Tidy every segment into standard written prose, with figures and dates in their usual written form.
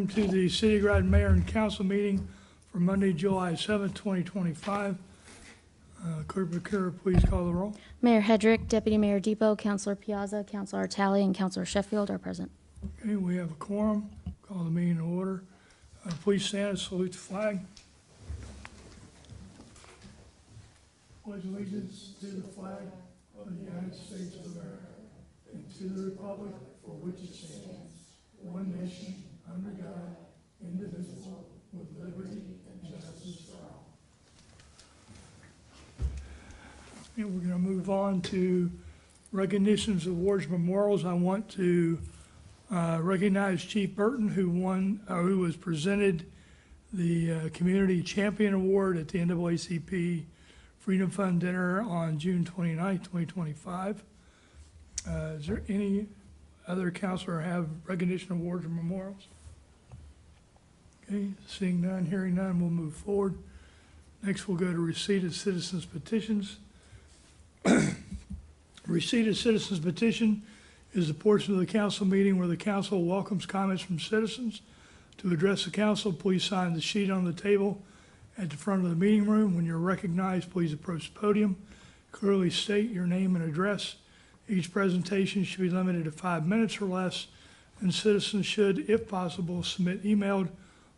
welcome to the City of Groton Mayor and Council meeting for Monday, July 7th, 2025. Clerk McCurry, please call the roll. Mayor Hedrick, Deputy Mayor Depot, Councilor Piazza, Councilor Artali, and Councilor Sheffield are present. Okay, we have a quorum. Call the meeting to order. Please stand and salute the flag. Pledge allegiance to the flag of the United States of America and to the republic for which it stands, one nation, under God, indivisible, with liberty and justice for all. And we're going to move on to recognitions, awards, memorials. I want to recognize Chief Burton, who was presented the Community Champion Award at the NAACP Freedom Fund Dinner on June 29, 2025. Is there any other counselor have recognition awards or memorials? Okay, seeing none, hearing none, we'll move forward. Next, we'll go to receipt of citizens' petitions. Receipt of citizens' petition is the portion of the council meeting where the council welcomes comments from citizens. To address the council, please sign the sheet on the table at the front of the meeting room. When you're recognized, please approach the podium. Clearly state your name and address. Each presentation should be limited to 5 minutes or less, and citizens should, if possible, submit emailed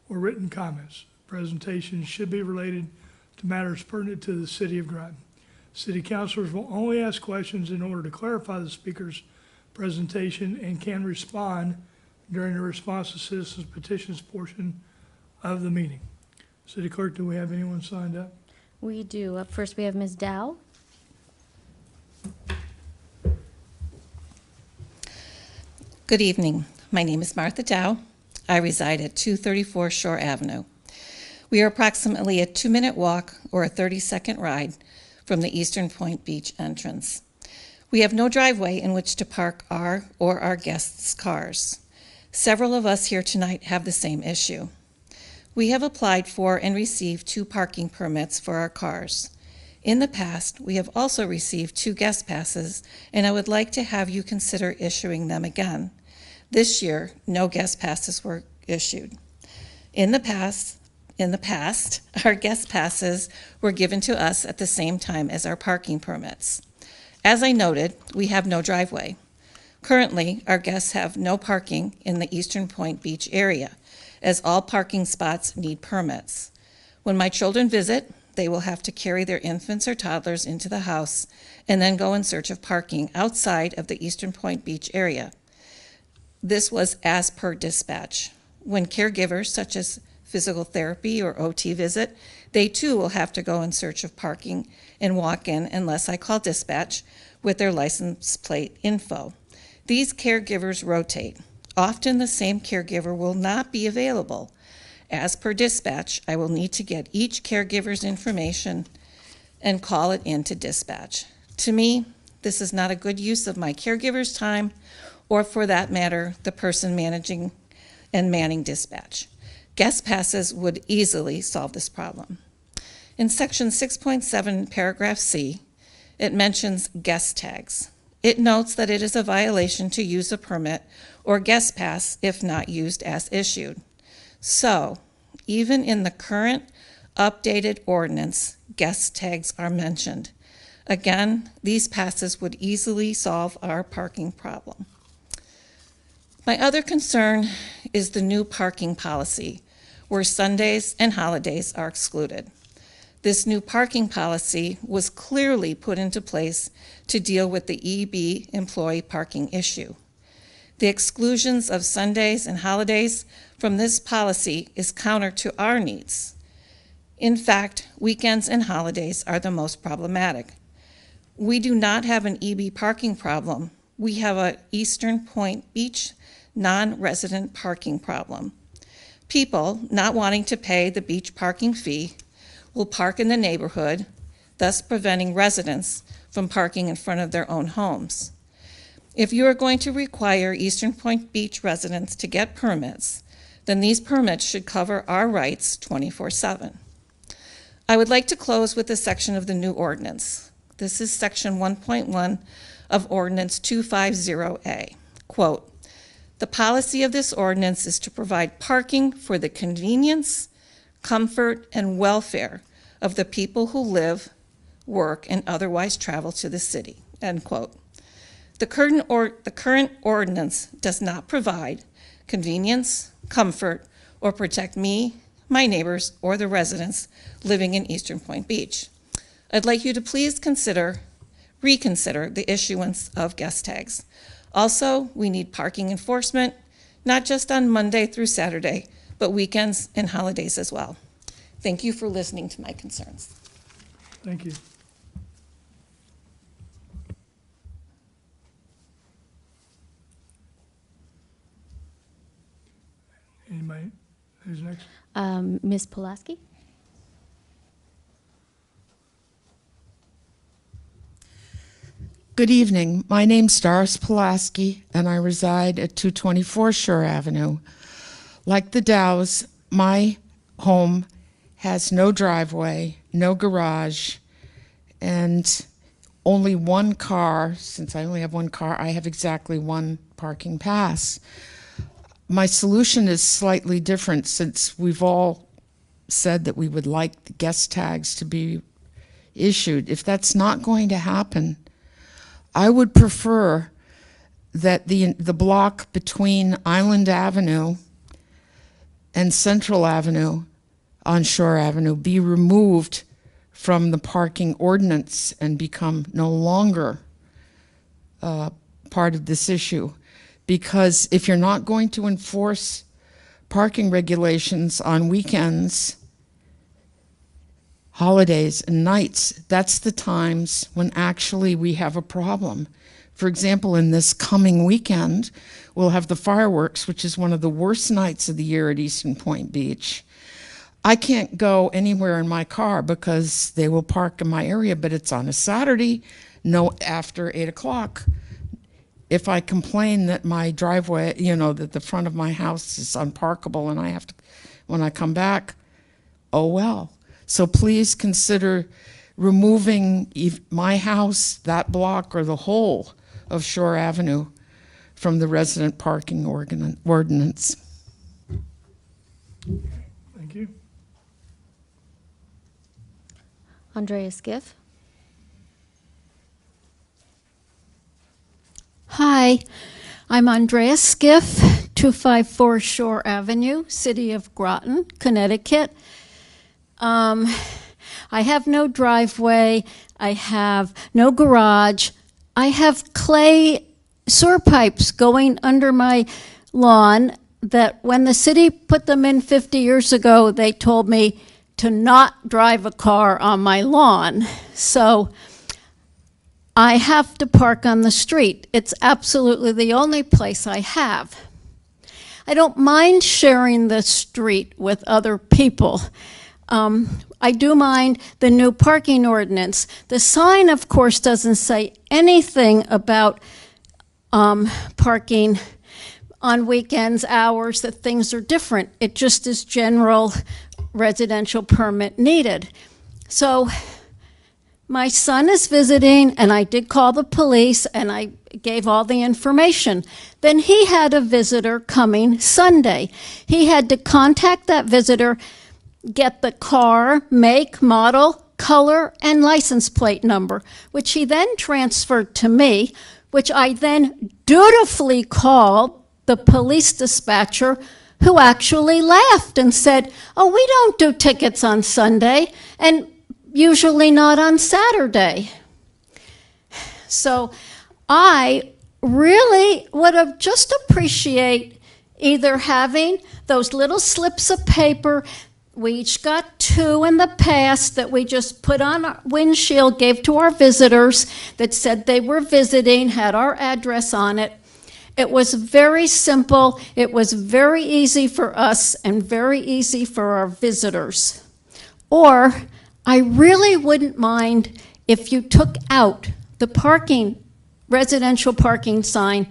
or written comments. Presentations should be related to matters pertinent to the City of Groton. City councilors will only ask questions in order to clarify the speaker's presentation and can respond during the response to citizens' petitions portion of the meeting. City Clerk, do we have anyone signed up? We do. Up first, we have Ms. Dow. Good evening. My name is Martha Dow. I reside at 234 Shore Avenue. We are approximately a 2-minute walk or a 30-second ride from the Eastern Point Beach entrance. We have no driveway in which to park our or our guests' cars. Several of us here tonight have the same issue. We have applied for and received 2 parking permits for our cars. In the past, we have also received 2 guest passes, and I would like to have you consider issuing them again. This year, no guest passes were issued. In the past, our guest passes were given to us at the same time as our parking permits. As I noted, we have no driveway. Currently, our guests have no parking in the Eastern Point Beach area, as all parking spots need permits. When my children visit, they will have to carry their infants or toddlers into the house and then go in search of parking outside of the Eastern Point Beach area. This was as per dispatch. When caregivers, such as physical therapy or OT visit, they too will have to go in search of parking and walk in unless I call dispatch with their license plate info. These caregivers rotate. Often the same caregiver will not be available. As per dispatch, I will need to get each caregiver's information and call it into dispatch. To me, this is not a good use of my caregiver's time, or for that matter, the person managing and manning dispatch. Guest passes would easily solve this problem. In section 6.7, paragraph C, it mentions guest tags. It notes that it is a violation to use a permit or guest pass if not used as issued. So, even in the current updated ordinance, guest tags are mentioned. Again, these passes would easily solve our parking problem. My other concern is the new parking policy, where Sundays and holidays are excluded. This new parking policy was clearly put into place to deal with the EB employee parking issue. The exclusions of Sundays and holidays from this policy is counter to our needs. In fact, weekends and holidays are the most problematic. We do not have an EB parking problem. We have an Eastern Point Beach non-resident parking problem. People not wanting to pay the beach parking fee will park in the neighborhood, thus preventing residents from parking in front of their own homes. If you are going to require Eastern Point Beach residents to get permits, then these permits should cover our rights 24/7. I would like to close with a section of the new ordinance. This is section 1.1 of ordinance 250A. Quote, The policy of this ordinance is to provide parking for the convenience, comfort, and welfare of the people who live, work, and otherwise travel to the city, end quote. The current ordinance does not provide convenience, comfort, or protect me, my neighbors, or the residents living in Eastern Point Beach. I'd like you to please reconsider the issuance of guest tags. Also, we need parking enforcement, not just on Monday through Saturday, but weekends and holidays as well. Thank you for listening to my concerns. Thank you. Anybody? Who's next? Ms. Pulaski? Good evening. My name's Doris Pulaski, and I reside at 224 Shore Avenue. Like the Dows, my home has no driveway, no garage, and only one car. Since I only have one car, I have exactly one parking pass. My solution is slightly different, since we've all said that we would like the guest tags to be issued. If that's not going to happen, I would prefer that the block between Island Avenue and Central Avenue on Shore Avenue be removed from the parking ordinance and become no longer part of this issue. Because if you're not going to enforce parking regulations on weekends, holidays, and nights, that's the times when actually we have a problem. For example, in this coming weekend, we'll have the fireworks, which is one of the worst nights of the year at Eastern Point Beach. I can't go anywhere in my car because they will park in my area, but it's on a Saturday, no after 8 o'clock. If I complain that my driveway, that the front of my house is unparkable and I have to, when I come back, oh well. So please consider removing my house, that block, or the whole of Shore Avenue from the resident parking ordinance. Thank you. Andrea Skiff? Hi, I'm Andrea Skiff, 254 Shore Avenue, City of Groton, Connecticut. I have no driveway, I have no garage, I have clay sewer pipes going under my lawn that when the city put them in 50 years ago, they told me to not drive a car on my lawn. So I have to park on the street. It's absolutely the only place I have. I don't mind sharing the street with other people. I do mind the new parking ordinance. The sign, of course, doesn't say anything about parking on weekends, hours, that things are different. It just is general residential permit needed. So my son is visiting, and I did call the police, and I gave all the information. Then he had a visitor coming Sunday. He had to contact that visitor, get the car, make, model, color, and license plate number, which he then transferred to me, which I then dutifully called the police dispatcher, who actually laughed and said, "Oh, we don't do tickets on Sunday, and usually not on Saturday." So I really would have just appreciate either having those little slips of paper. We each got 2 in the past that we just put on our windshield, gave to our visitors, that said they were visiting, had our address on it. It was very simple. It was very easy for us and very easy for our visitors. Or I really wouldn't mind if you took out the residential parking sign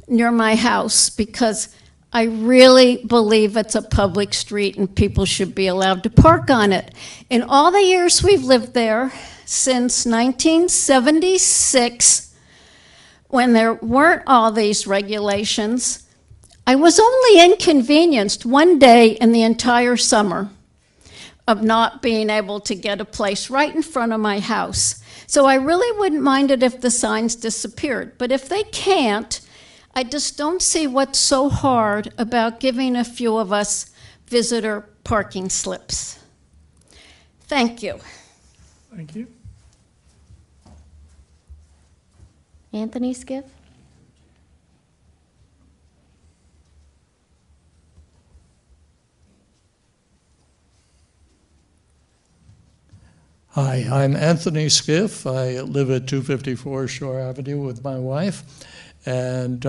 near my house, because I really believe it's a public street and people should be allowed to park on it. In all the years we've lived there, since 1976, when there weren't all these regulations, I was only inconvenienced one day in the entire summer of not being able to get a place right in front of my house. So I really wouldn't mind it if the signs disappeared. But if they can't, I just don't see what's so hard about giving a few of us visitor parking slips. Thank you. Thank you. Anthony Skiff? Hi, I'm Anthony Skiff. I live at 254 Shore Avenue with my wife, and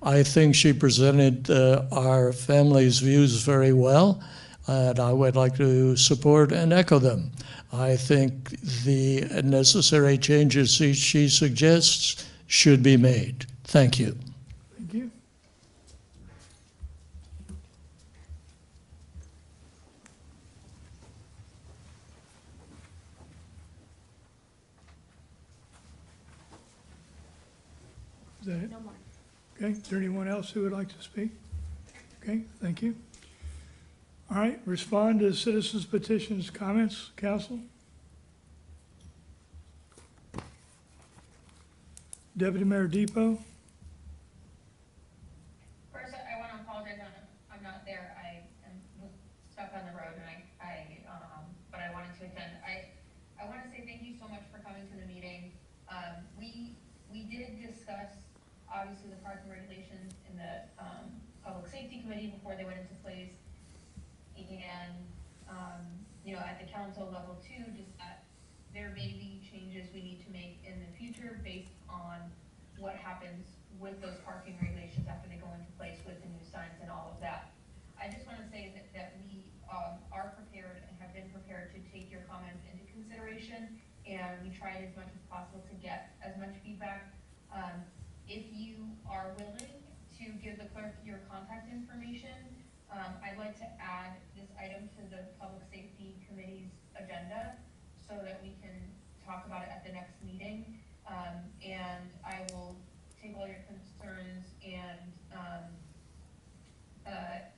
I think she presented our family's views very well, and I would like to support and echo them. I think the necessary changes she suggests should be made. Thank you. Thank you. Is that it? No more. Okay, is there anyone else who would like to speak? Okay, thank you. All right, respond to citizens' petitions, comments, council? Deputy Mayor Depot? First, I want to apologize, I'm not there, was stuck on the road, and but I wanted to attend. I want to say thank you so much for coming to the meeting. We did discuss, obviously, the parking regulations in the, Public Safety Committee before they went into place. And, at the council level too, just that there may be changes we need to make in the future based on what happens with those parking regulations after they go into place with the new signs and all of that. I just want to say that we are prepared and have been prepared to take your comments into consideration, and we tried as much as possible to get as much feedback. If you are willing to give the clerk your contact information, I'd like to add this item to the Public Safety Committee's agenda so that we can talk about it at the next meeting. And I will take all your concerns, and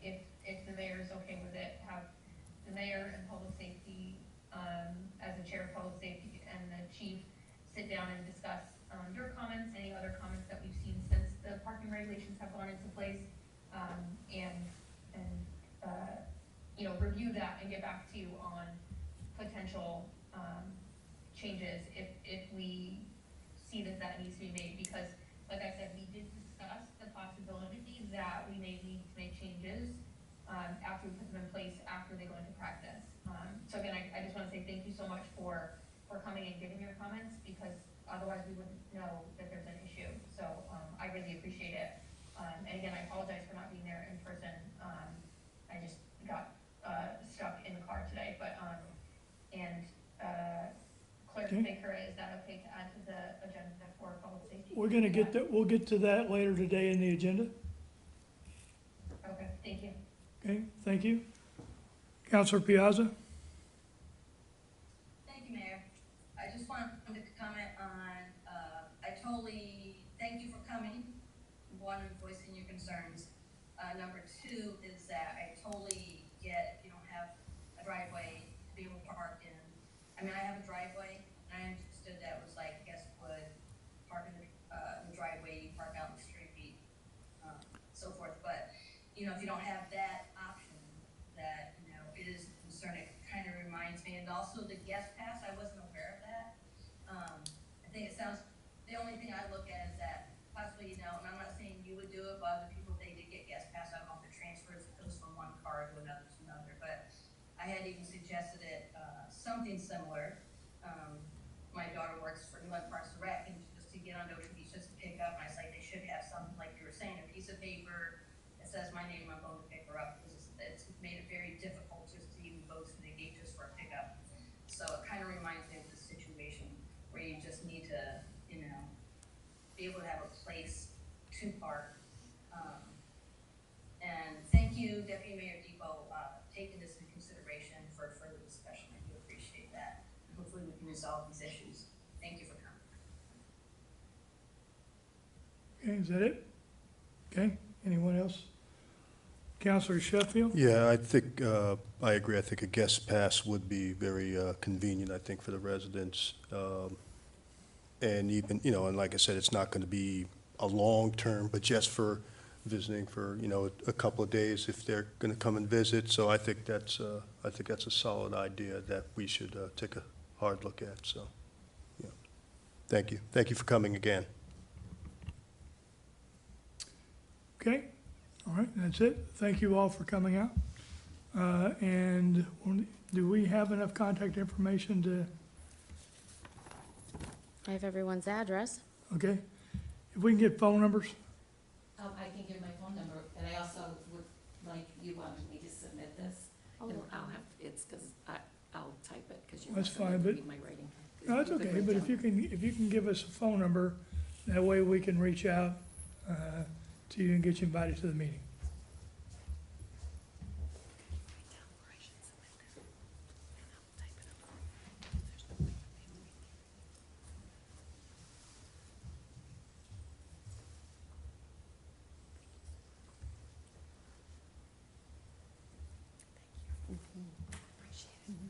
if the mayor is okay with it, have the mayor and public safety, as the chair of public safety, and the chief sit down and discuss your comments, any other comments that we've seen since the parking regulations have gone into place, and review that and get back to you on potential changes if we see that needs to be made. Because, like I said, we did discuss the possibility that we may need to make changes after we put them in place, after they go into practice. So again, I just want to say thank you so much for coming and giving your comments, because otherwise we wouldn't know that there's an issue. So I really appreciate it. And again, I apologize for not being there in person. I just got stuck in the car today, but Clerk Okay. Baker, is that okay to add to the agenda for public safety? We're gonna get that, we'll get to that later today in the agenda. Okay, thank you. Okay, thank you. Councilor Piazza? Thank you, Mayor. I just wanted to comment on, I totally thank you for coming, one, and voicing your concerns. Number two is that I totally get you don't have a driveway to be able to park in. I mean, I have a driveway, and I understood that was like guest would park in the driveway, you park out in the street, so forth. But, if you don't have that option, that, it is a concern. It kind of reminds me, and also the guest pass, I wasn't aware of that. I think it sounds, the only thing I look at is that possibly, and I'm not saying you would do it, but other people, they did get guest pass. I don't know if it transfers, it goes from one car to another, but I had even suggested it, something similar. My daughter works for New Parks and Rec, and just to get on Ocean Beach, just to pick up, and I was like, they should have something, like you were saying, a piece of paper that says my name, I'm going to pick her up, because it's made it very difficult just to even go to the gate just for a pickup. So it kind of reminds me of this situation where you just need to, be able to have a place to park. And thank you, Deputy Mayor Depot, taking this into consideration for further discussion. I do appreciate that. Hopefully we can resolve these issues. Thank you for coming. Okay, is that it? Okay, anyone else Counselor Sheffield? Yeah, I think, I agree. I think a guest pass would be very convenient, I think, for the residents. And even, and like I said, it's not going to be a long term, but just for visiting for, a couple of days if they're going to come and visit. So I think that's a solid idea that we should take a hard look at, so, yeah. Thank you. Thank you for coming again. Okay, all right, that's it. Thank you all for coming out. And do we have enough contact information to, I have everyone's address. okay? If we can get phone numbers, I can give my phone number, and I also would like, you wanted me to submit this, and I'll have, it's because I'll type it, because you That's want fine, to but- read my writing. no, it's okay, but if you can give us a phone number, that way we can reach out to you and get you invited to the meeting.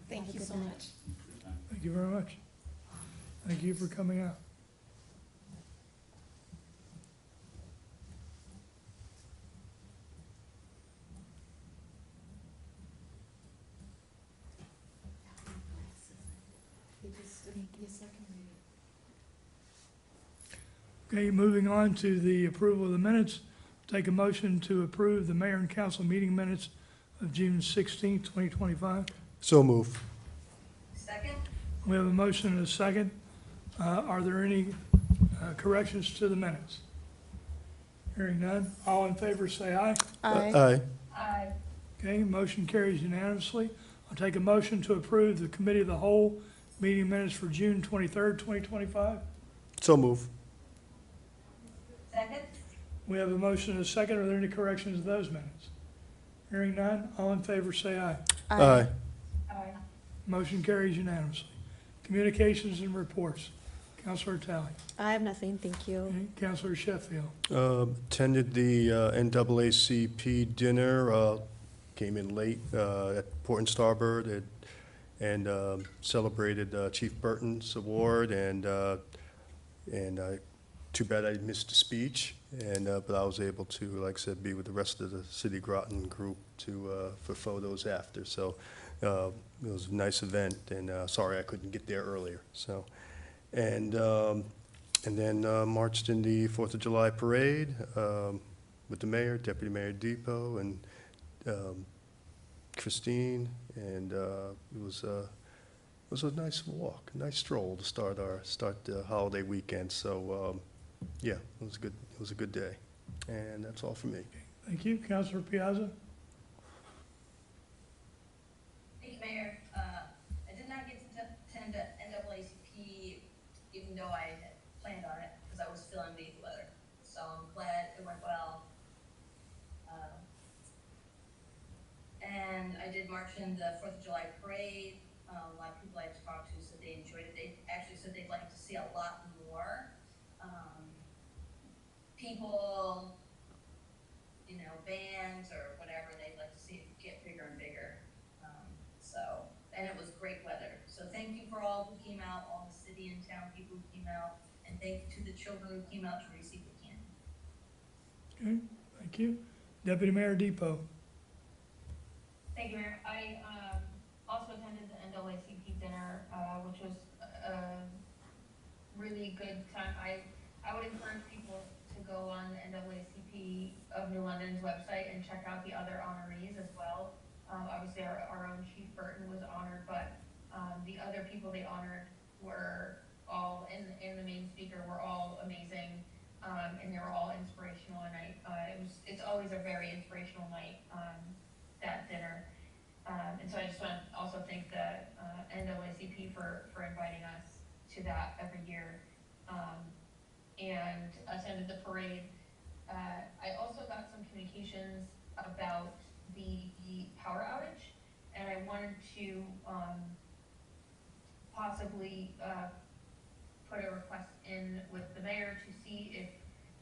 Thank you so much. Thank you very much. Thank you for coming out. Okay, moving on to the approval of the minutes. Take a motion to approve the mayor and council meeting minutes of June 16th, 2025. So move. Second? We have a motion and a second. Are there any corrections to the minutes? Hearing none. All in favor, say aye. Aye. Aye. Okay, motion carries unanimously. I'll take a motion to approve the committee of the whole meeting minutes for June 23rd, 2025. So move. Second? We have a motion and a second. Are there any corrections to those minutes? Hearing none. All in favor, say aye. Aye. Aye. Motion carries unanimously. Communications and reports. Counselor Talley. I have nothing, thank you. Okay, Counselor Sheffield. Attended the NAACP dinner, came in late at Port and Starboard and celebrated Chief Burton's award, and too bad I missed the speech, but I was able to, like I said, be with the rest of the City Groton group for photos after. So it was a nice event, and sorry I couldn't get there earlier. So, and then marched in the 4th of July parade with the mayor, Deputy Mayor Depot, and Christine, and it was a nice walk, a nice stroll to start the holiday weekend. So yeah, it was a good day, and that's all for me. Thank you. Counselor Piazza. Thank you, Mayor. I did not get to attend the NAACP, even though I had planned on it, because I was still under the weather. So I'm glad it went well. And I did march in the 4th of July parade. A lot of people I talked to said they enjoyed it. They actually said they'd like to see a lot more people, bands or whatever. They'd like to see it get bigger and bigger. And it was great weather. So thank you for all who came out, all the city and town people who came out, and thank you to the children who came out to receive the candy. Okay, thank you. Deputy Mayor Depot. Thank you, Mayor. I also attended the NAACP dinner, which was a really good time. I would encourage people to go on the NAACP of New London's website and check out the other honorees as well. Obviously, our own Chief Burton was honored, but the other people they honored were all, in the main speaker, were all amazing, and they were all inspirational. And it's always a very inspirational night, that dinner. And so I just want to also thank the NAACP for inviting us to that every year, and attended the parade. I also got some communications about the power outage, and I wanted to possibly put a request in with the mayor to see if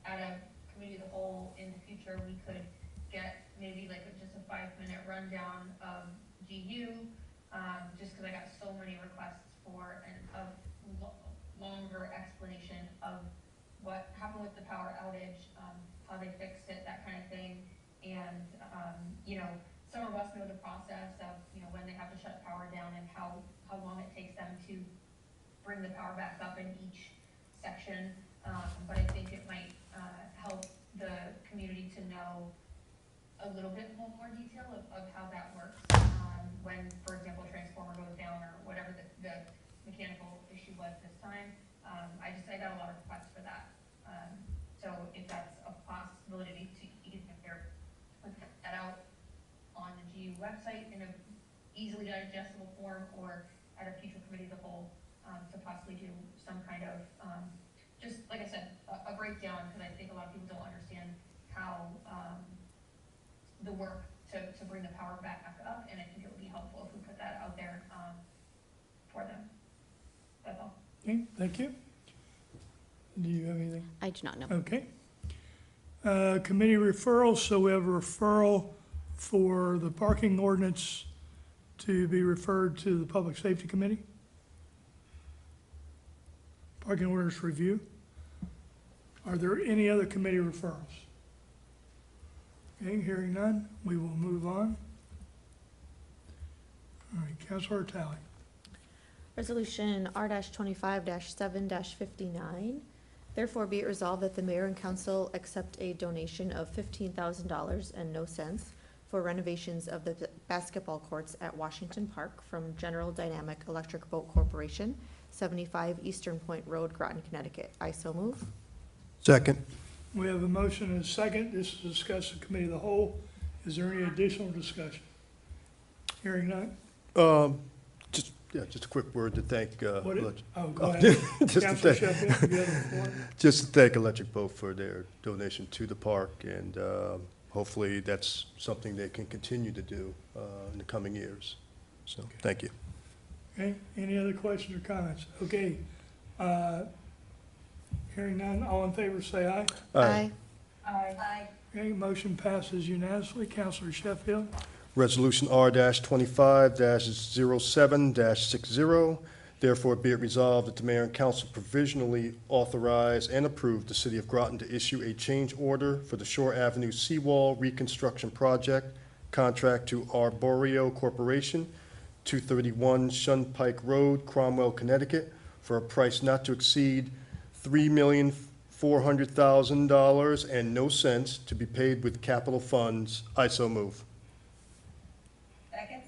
at a committee of the whole in the future we could get maybe like just a 5-minute rundown of GU, just because I got so many requests for longer explanation of what happened with the power outage, how they fixed it, that kind of thing. And, some of us know the process of, when they have to shut power down and how long it takes them to bring the power back up in each section. But I think it might help the community to know a little bit more detail of how that works. When, for example, a transformer goes down or whatever the mechanical issue was this time. I got a lot of requests for that. So if that's a possibility to either put that out on the GU website in a easily digestible form or at a future committee of the whole, to possibly do some kind of, just like I said, a breakdown, because I think a lot of people don't understand how the work to bring the power back up, and I think it would be helpful if we put that out there for them. That's all. Okay, thank you. Do you have anything? I do not know. Okay. Committee referrals, so we have a referral for the parking ordinance to be referred to the Public Safety Committee. Parking ordinance review. Are there any other committee referrals? Okay, hearing none, we will move on. All right, Councilor Talley. Resolution R-25-7-59. Therefore be it resolved that the mayor and council accept a donation of $15,000 and no cents for renovations of the basketball courts at Washington Park from General Dynamic Electric Boat Corporation, 75 Eastern Point Road, Groton, Connecticut. I so move. Second. We have a motion and a second. This is discussed in committee of the whole. Is there any additional discussion? Hearing none? Just a quick word to thank, What it- Elect- Oh, go ahead. just to Councilor thank- Sheffield, you have the floor. just to thank Electric Boat for their donation to the park, and hopefully that's something they can continue to do in the coming years. So, thank you. Okay, any other questions or comments? Okay. Hearing none, all in favor say aye. Aye. Aye. Okay, motion passes unanimously. Councilor Sheffield. Resolution R-25-07-60, therefore be it resolved that the mayor and council provisionally authorize and approve the city of Groton to issue a change order for the Shore Avenue Seawall Reconstruction Project, contract to Arborio Corporation, 231 Shunpike Road, Cromwell, Connecticut, for a price not to exceed $3,400,000 and no cents, to be paid with capital funds. I so move. Second?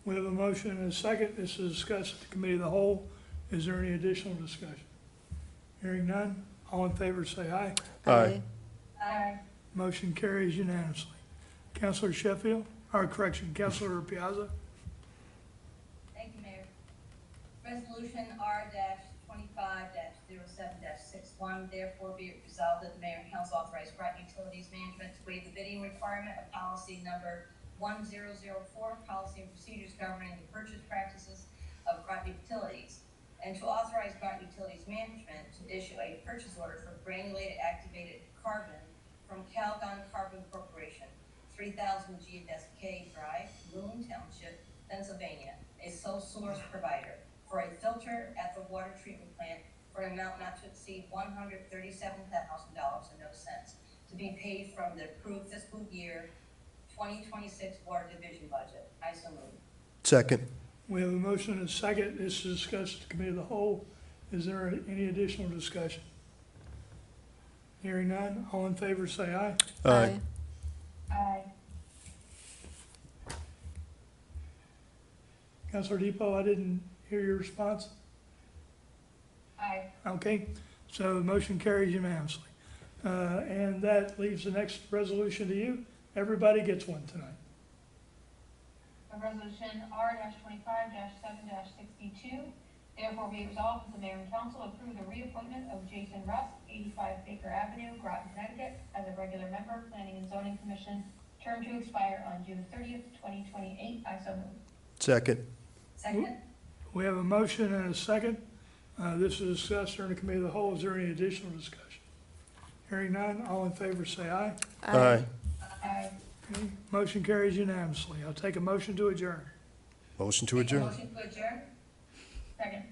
We have a motion and a second. This is discussed at the committee of the whole. Is there any additional discussion? Hearing none, all in favor say aye. Aye. Aye. Motion carries unanimously. Councilor Sheffield, or correction, Councilor Piazza. Thank you, Mayor. Resolution R-25-07-61, therefore be it resolved that the mayor and council authorize Groton Utilities Management to waive the bidding requirement of policy number 1004, policy and procedures governing the purchase practices of Groton Utilities, and to authorize Groton Utilities Management to issue a purchase order for granulated activated carbon from Calgon Carbon Corporation, 3000 Geodesic Drive, Moon Township, Pennsylvania, a sole source provider for a filter at the water treatment plant for an amount not to exceed $137,000 and no cents, to be paid from the approved fiscal year 2026 Water Division budget. I so move. Second. We have a motion and a second. This is discussed at the committee of the whole. Is there any additional discussion? Hearing none, all in favor say aye. Aye. Aye. Councilor Depot, I didn't hear your response. Aye. Okay, so the motion carries unanimously. And that leaves the next resolution to you. Everybody gets one tonight. A resolution R-25-7-62, therefore be resolved that the mayor and council approve the reappointment of Jason Russ, 85 Baker Avenue, Groton, Connecticut, as a regular member, Planning and Zoning Commission, term to expire on June 30th, 2028. I so move. Second. Second? We have a motion and a second. This is discussed during the committee of the whole. Is there any additional discussion? Hearing none, all in favor say aye. Aye. Aye. Okay, motion carries unanimously. I'll take a motion to adjourn. Motion to adjourn. Motion to adjourn? Second.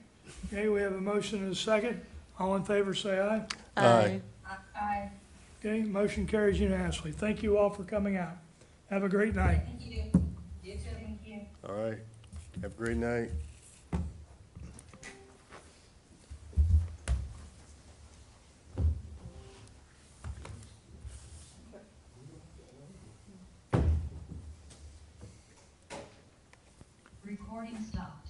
Okay, we have a motion and a second. All in favor, say aye. Aye. Aye. Okay, motion carries unanimously. Thank you all for coming out. Have a great night. Thank you. You too. Thank you. All right. Have a great night. Recording stopped.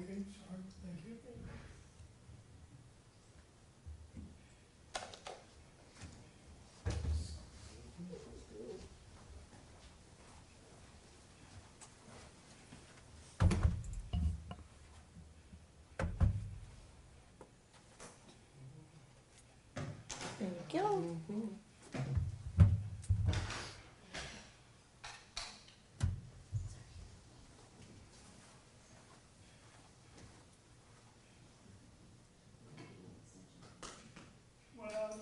Okay, sorry, thank you. Thank you. Well,